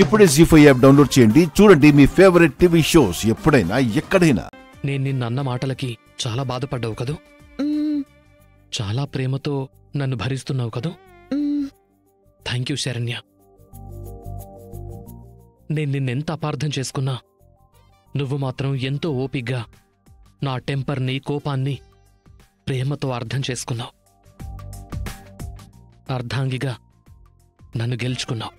ఇప్పుడే జీ5 app download చేయండి. చూడండి మీ ఫేవరెట్ టీవీ షోస్ ఎప్పుడైనా ఎక్కడైనా. నేను నిన్న మాటలకి చాలా బాధపడ్డావు కదూ? చాలా ప్రేమతో నన్ను భరిస్తున్నావు కదూ? Thank you Saranya. నేను నిన్నెంత అపార్థం చేసుకున్నా నువ్వు మాత్రం ఎంతో ఓపిగ్గా నా టెంపర్ని, కోపాన్ని ప్రేమతో అర్థం చేసుకున్నావు. అర్ధాంగిగా నన్ను గెలుచుకున్నావు.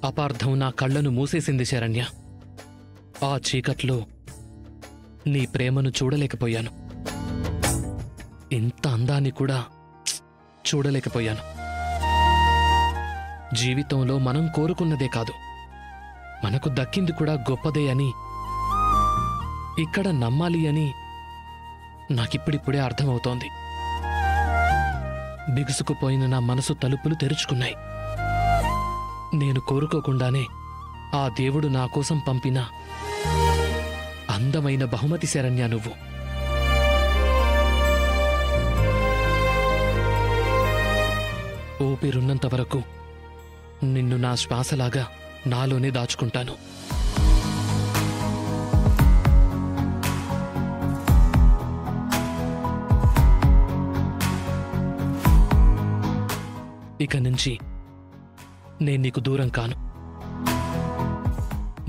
అపార్థం నా కళ్లను మూసేసింది శరణ్య. ఆ చీకట్లో నీ ప్రేమను చూడలేకపోయాను. ఇంత అందాన్ని కూడా చూడలేకపోయాను. జీవితంలో మనం కోరుకున్నదే కాదు, మనకు దక్కింది కూడా గొప్పదే అని ఇక్కడ నమ్మాలి అని నాకిప్పుడిప్పుడే అర్థమవుతోంది. బిగుసుకుపోయిన నా మనసు తలుపులు తెరుచుకున్నాయి. నేను కోరుకోకుండానే ఆ దేవుడు నా కోసం పంపిన అందమైన బహుమతి శరణ్య నువ్వు. ఊపిరున్నంత వరకు నిన్ను నా శ్వాసలాగా నాలోనే దాచుకుంటాను. ఇక నుంచి నేను నీకు దూరం కాను.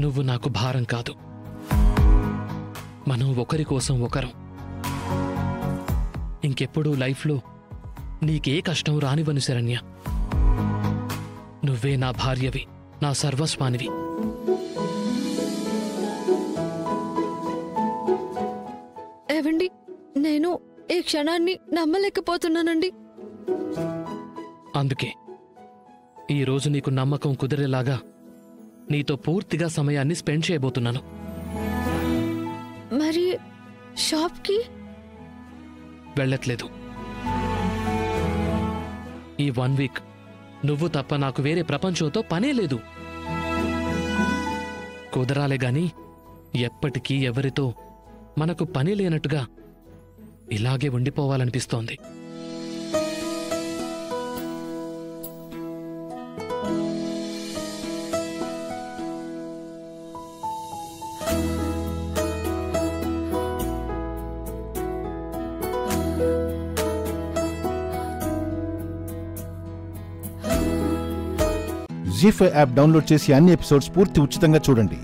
నువ్వు నాకు భారం కాదు. మనం ఒకరి కోసం ఒకరం. ఇంకెప్పుడూ లైఫ్లో నీకే కష్టం రానివ్వను శరణ్య. నువ్వే నా భార్యవి, నా సర్వస్వానివి. ఏవండి, నేను ఈ క్షణాన్ని నమ్మలేకపోతున్నానండి. అందుకే ఈరోజు నీకు నమ్మకం కుదిరేలాగా నీతో పూర్తిగా సమయాన్ని స్పెండ్ చేయబోతున్నాను. మరి షాప్కి వెళ్ళట్లేదు. ఈ 1 వీక్ నువ్వు తప్ప నాకు వేరే ప్రపంచంతో పనే లేదు. కుదరాలే గాని ఎప్పటికీ ఎవరితో మనకు పని లేనట్టుగా ఇలాగే ఉండిపోవాలనిపిస్తోంది. జీ5 యాప్ డౌన్లోడ్ చేసి అన్ని ఎపిసోడ్స్ పూర్తి ఉచితంగా చూడండి.